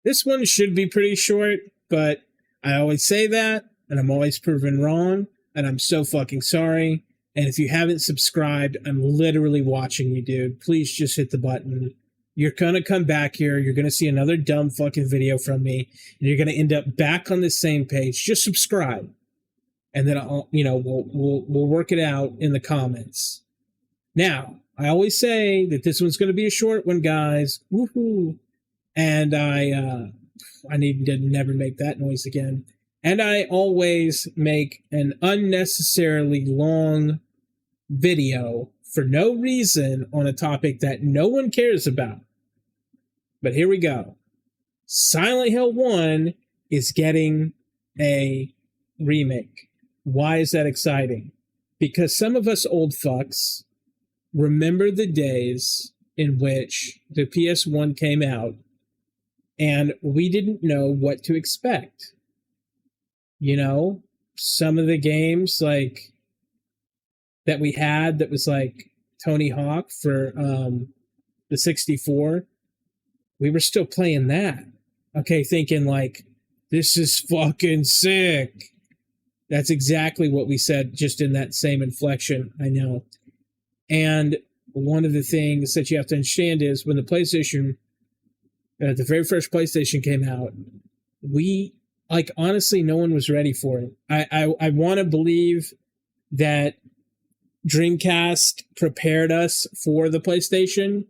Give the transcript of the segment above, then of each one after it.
This one should be pretty short, but I always say that, and I'm always proven wrong, and I'm so fucking sorry. And if you haven't subscribed, I'm literally watching you, dude. Please just hit the button. You're going to come back here. You're going to see another dumb fucking video from me, and you're going to end up back on the same page. Just subscribe. And then we'll work it out in the comments. Now, I always say that this one's going to be a short one, guys. Woohoo! And I need to never make that noise again. And I always make an unnecessarily long video for no reason on a topic that no one cares about. But here we go. Silent Hill 1 is getting a remake. Why is that exciting? Because some of us old fucks remember the days in which the PS1 came out and we didn't know what to expect. You know, some of the games like that we had that was like Tony Hawk for the 64, we were still playing that. Okay, thinking like, this is fucking sick. That's exactly what we said, just in that same inflection, I know. And one of the things that you have to understand is when the PlayStation, the very first PlayStation came out, we, like, honestly, no one was ready for it. I want to believe that Dreamcast prepared us for the PlayStation,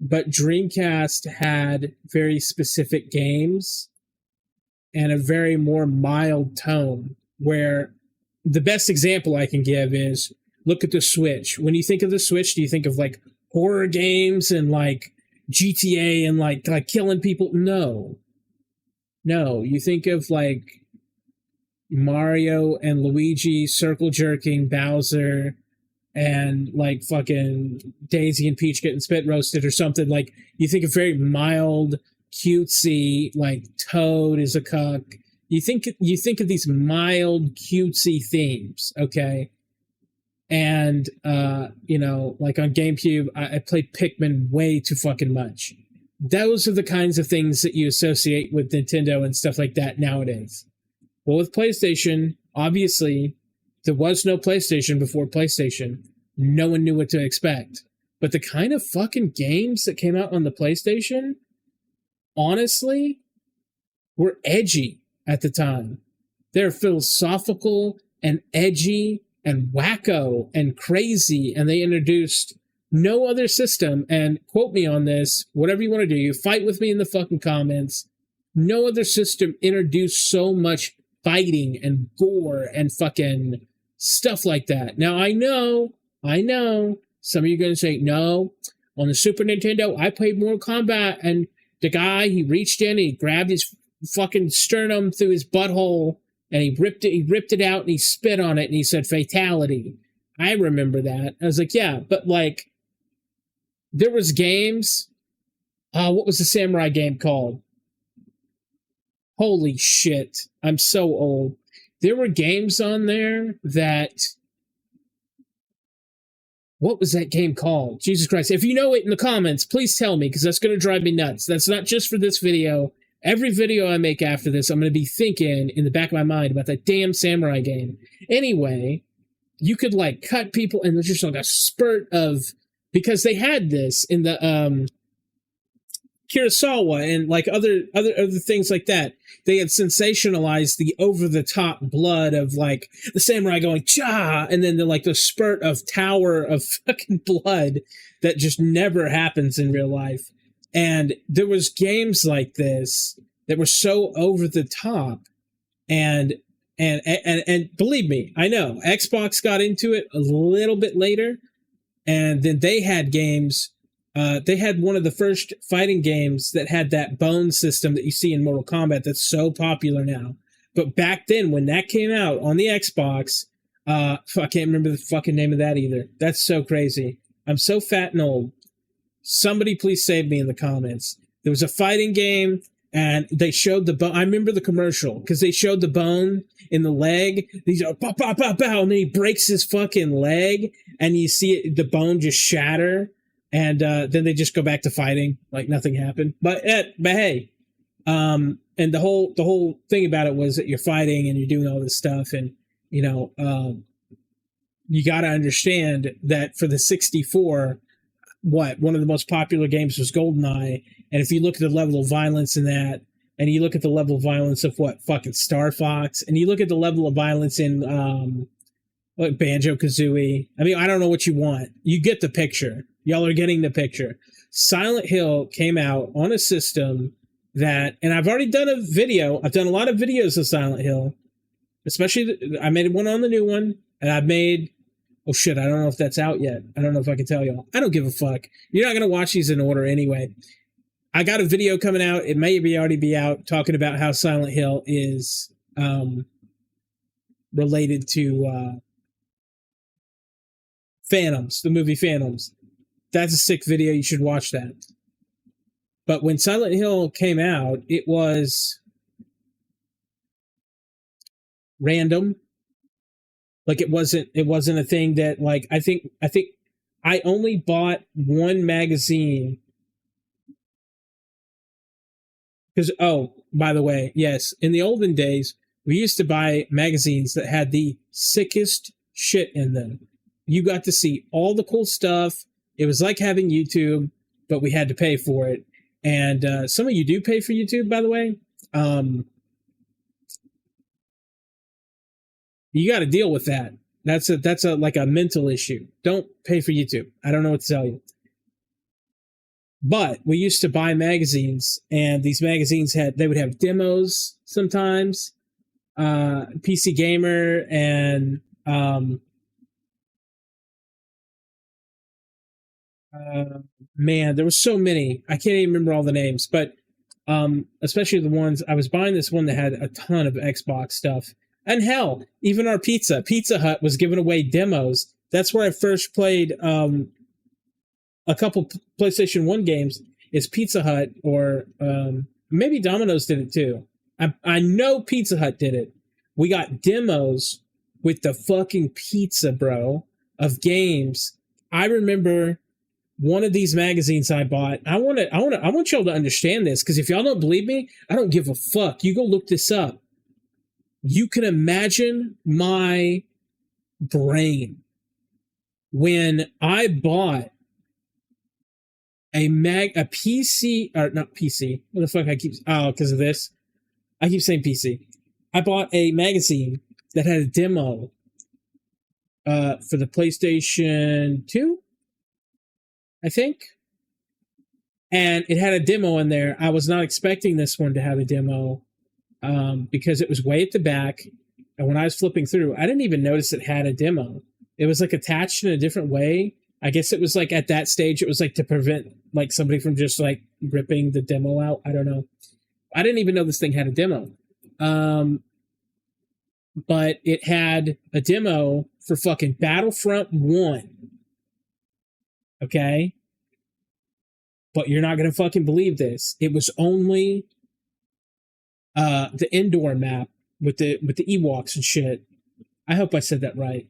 but Dreamcast had very specific games and a very more mild tone, where the best example I can give is, look at the Switch. When you think of the Switch, do you think of like horror games and like GTA and like killing people? No, you think of like Mario and Luigi circle jerking Bowser and like fucking Daisy and Peach getting spit roasted or something. Like, you think of very mild, cutesy, like Toad is a cuck. You think of these mild, cutesy themes, okay? And like on GameCube, I played Pikmin way too fucking much. Those are the kinds of things that you associate with Nintendo and stuff like that nowadays. Well, with PlayStation, obviously, there was no PlayStation before PlayStation. No one knew what to expect. But the kind of fucking games that came out on the PlayStation, honestly, were edgy at the time. They're philosophical and edgy and wacko and crazy, and they introduced no other system, and quote me on this, whatever you want to do, you fight with me in the fucking comments, no other system introduced so much fighting and gore and fucking stuff like that. Now, I know, some of you are going to say, no, on the Super Nintendo, I played Mortal Kombat, and the guy, he reached in, he grabbed his fucking sternum through his butthole, and he ripped it out, and he spit on it, and he said, fatality. I remember that. I was like, yeah, but like, there was games, what was the samurai game called? Holy shit, I'm so old. There were games on there that, what was that game called? Jesus Christ. If you know it in the comments, please tell me, because that's going to drive me nuts. That's not just for this video. Every video I make after this, I'm going to be thinking in the back of my mind about that damn samurai game. Anyway, you could like cut people, and there's just like a spurt of, because they had this in the Kurosawa and like other things like that. They had sensationalized the over-the-top blood of like the samurai going cha, and then the spurt of tower of fucking blood that just never happens in real life. And there was games like this that were so over the top, and believe me, I know Xbox got into it a little bit later, and then they had games. They had one of the first fighting games that had that bone system that you see in Mortal Kombat that's so popular now. But back then, when that came out on the Xbox, I can't remember the fucking name of that either. That's so crazy. I'm so fat and old. Somebody please save me in the comments. There was a fighting game, and they showed the bone. I remember the commercial, because they showed the bone in the leg. These are pow, pow, pow, pow, and then he breaks his fucking leg, and you see it, the bone just shatter. And then they just go back to fighting like nothing happened. But hey, And the whole thing about it was that you're fighting and you're doing all this stuff, and you know, you got to understand that for the 64, one of the most popular games was GoldenEye, and if you look at the level of violence in that, and you look at the level of violence of fucking Star Fox, and you look at the level of violence in like Banjo-Kazooie. I mean, I don't know what you want. You get the picture. Y'all are getting the picture. Silent Hill came out on a system that, and I've already done a video. I've done a lot of videos of Silent Hill, especially I made one on the new one, and I've made, oh shit, I don't know if that's out yet. I don't know if I can tell y'all. I don't give a fuck. You're not going to watch these in order anyway. I got a video coming out. It may already be out, talking about how Silent Hill is related to Phantoms, the movie Phantoms. That's a sick video. You should watch that. But when Silent Hill came out, it was random. Like it wasn't a thing that, like, I think I only bought one magazine. Because, oh, by the way, yes, in the olden days, we used to buy magazines that had the sickest shit in them. You got to see all the cool stuff. It was like having YouTube, but we had to pay for it. And some of you do pay for YouTube, by the way. You got to deal with that. That's a like a mental issue. Don't pay for YouTube. I don't know what to tell you. But we used to buy magazines, and these magazines they would have demos sometimes. PC Gamer and man, there were so many. I can't even remember all the names, but especially the ones I was buying. This one that had a ton of Xbox stuff, and hell, even our Pizza Hut was giving away demos. That's where I first played a couple PlayStation 1 games. Is Pizza Hut, or maybe Domino's did it too. I know Pizza Hut did it. We got demos with the fucking pizza, bro, of games. I remember one of these magazines I bought. I want y'all to understand this, because if y'all don't believe me, I don't give a fuck. You go look this up. You can imagine my brain when I bought a PC, or not PC. What the fuck because of this. I keep saying PC. I bought a magazine that had a demo for the PlayStation 2, I think. And it had a demo in there. I was not expecting this one to have a demo because it was way at the back. And when I was flipping through, I didn't even notice it had a demo. It was like attached in a different way. I guess it was like at that stage, it was like to prevent like somebody from just like ripping the demo out. I don't know. I didn't even know this thing had a demo. But it had a demo for fucking Battlefront 1. Okay? But you're not going to fucking believe this. It was only the indoor map with the Ewoks and shit. I hope I said that right.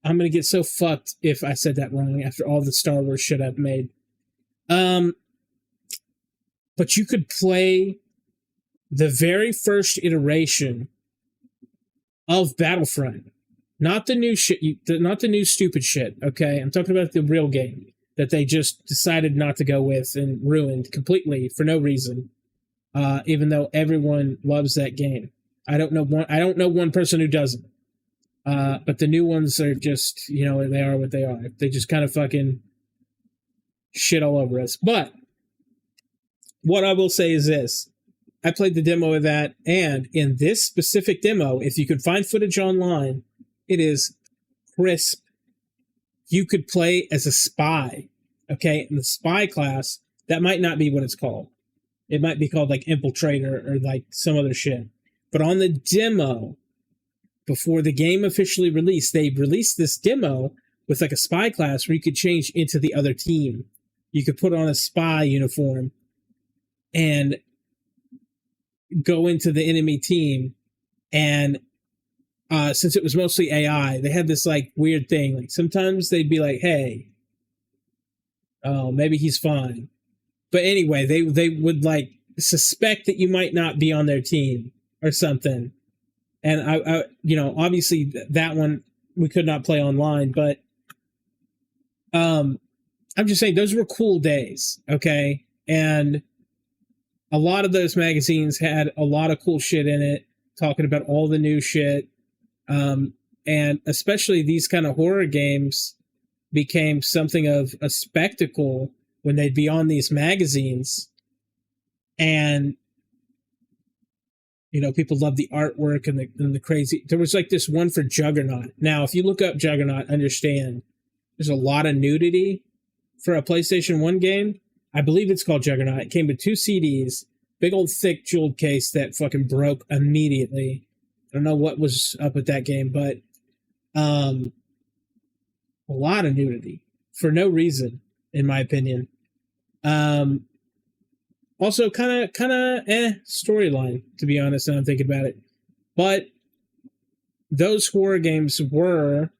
I'm going to get so fucked if I said that wrong after all the Star Wars shit I've made. But you could play the very first iteration of Battlefront. Not the new shit, not the new stupid shit, okay? I'm talking about the real game that they just decided not to go with and ruined completely for no reason. Even though everyone loves that game. I don't know one person who doesn't. But the new ones are just, they are what they are. They just kind of fucking shit all over us. But what I will say is this. I played the demo of that, and in this specific demo, if you could find footage online, it is crisp. You could play as a spy, okay? In the spy class, that might not be what it's called. It might be called like infiltrator or like some other shit. But on the demo, before the game officially released, they released this demo with like a spy class where you could change into the other team. You could put on a spy uniform and go into the enemy team. And since it was mostly AI, they had this like weird thing. Like sometimes they'd be like, hey, oh, maybe he's fine. But anyway, they would like suspect that you might not be on their team or something. And I obviously that one we could not play online, but I'm just saying those were cool days, okay? And a lot of those magazines had a lot of cool shit in it, talking about all the new shit. And especially these kind of horror games became something of a spectacle when they'd be on these magazines. And, people love the artwork and the crazy. There was like this one for Juggernaut. Now, if you look up Juggernaut, understand there's a lot of nudity for a PlayStation 1 game. I believe it's called Juggernaut. It came with 2 CDs, big old thick jeweled case that fucking broke immediately. I don't know what was up with that game, but a lot of nudity for no reason, in my opinion. Also, kind of storyline, to be honest, now I'm thinking about it. But those horror games were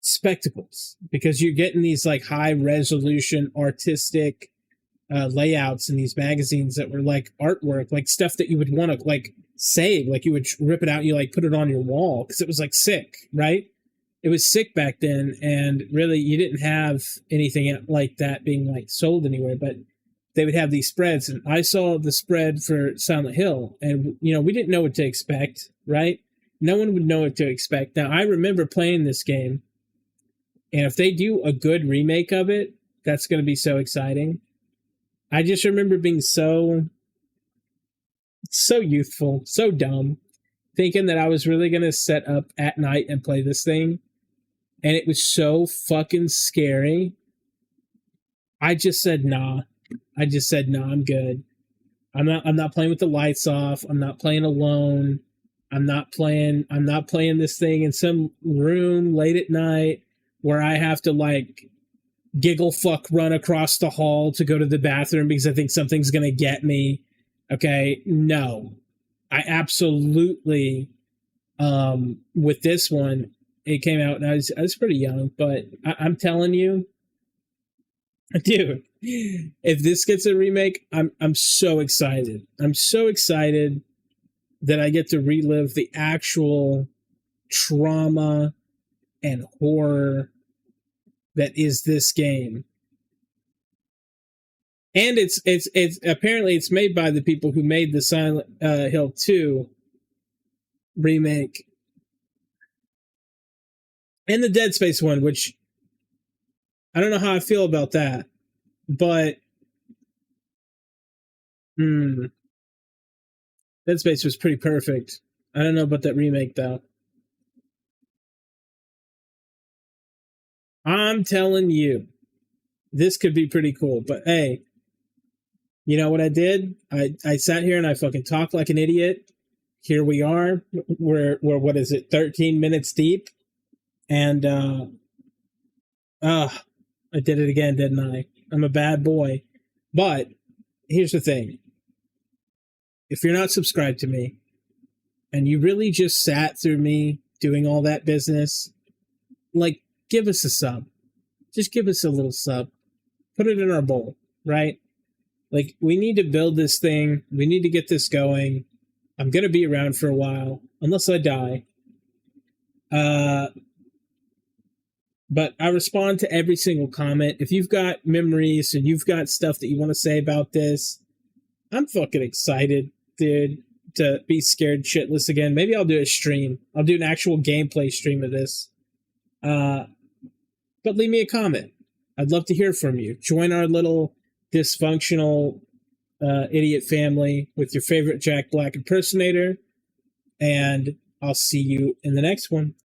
spectacles because you're getting these like high resolution artistic layouts in these magazines that were like artwork, like stuff that you would want to like save, like you would rip it out and you like put it on your wall because it was like sick, right? It was sick back then, and really you didn't have anything like that being like sold anywhere, but they would have these spreads. And I saw the spread for Silent Hill, and we didn't know what to expect, right? No one would know what to expect. Now I remember playing this game, and if they do a good remake of it, that's going to be so exciting. I just remember being so youthful, so dumb, thinking that I was really going to set up at night and play this thing. And it was so fucking scary. I just said, nah. I'm good. I'm not playing with the lights off. I'm not playing alone. I'm not playing this thing in some room late at night where I have to like giggle fuck run across the hall to go to the bathroom because I think something's going to get me. Okay, no. I absolutely with this one, it came out and I was pretty young, but I'm telling you, dude, if this gets a remake, I'm so excited. I'm so excited that I get to relive the actual trauma and horror that is this game. And it's apparently it's made by the people who made the Silent Hill 2 remake and the Dead Space one, which I don't know how I feel about that, but Dead Space was pretty perfect. I don't know about that remake though. I'm telling you, this could be pretty cool. But hey, you know what I did? I sat here and I fucking talked like an idiot. Here we are. We're what is it? 13 minutes deep. And I did it again, didn't I? I'm a bad boy. But here's the thing. If you're not subscribed to me and you really just sat through me doing all that business, like, give us a sub. Just give us a little sub. Put it in our bowl, right? Like, we need to build this thing. We need to get this going. I'm going to be around for a while, unless I die. But I respond to every single comment. If you've got memories and you've got stuff that you want to say about this, I'm fucking excited, dude, to be scared shitless again. Maybe I'll do a stream. I'll do an actual gameplay stream of this. But leave me a comment. I'd love to hear from you. Join our little dysfunctional idiot family with your favorite Jack Black impersonator. And I'll see you in the next one.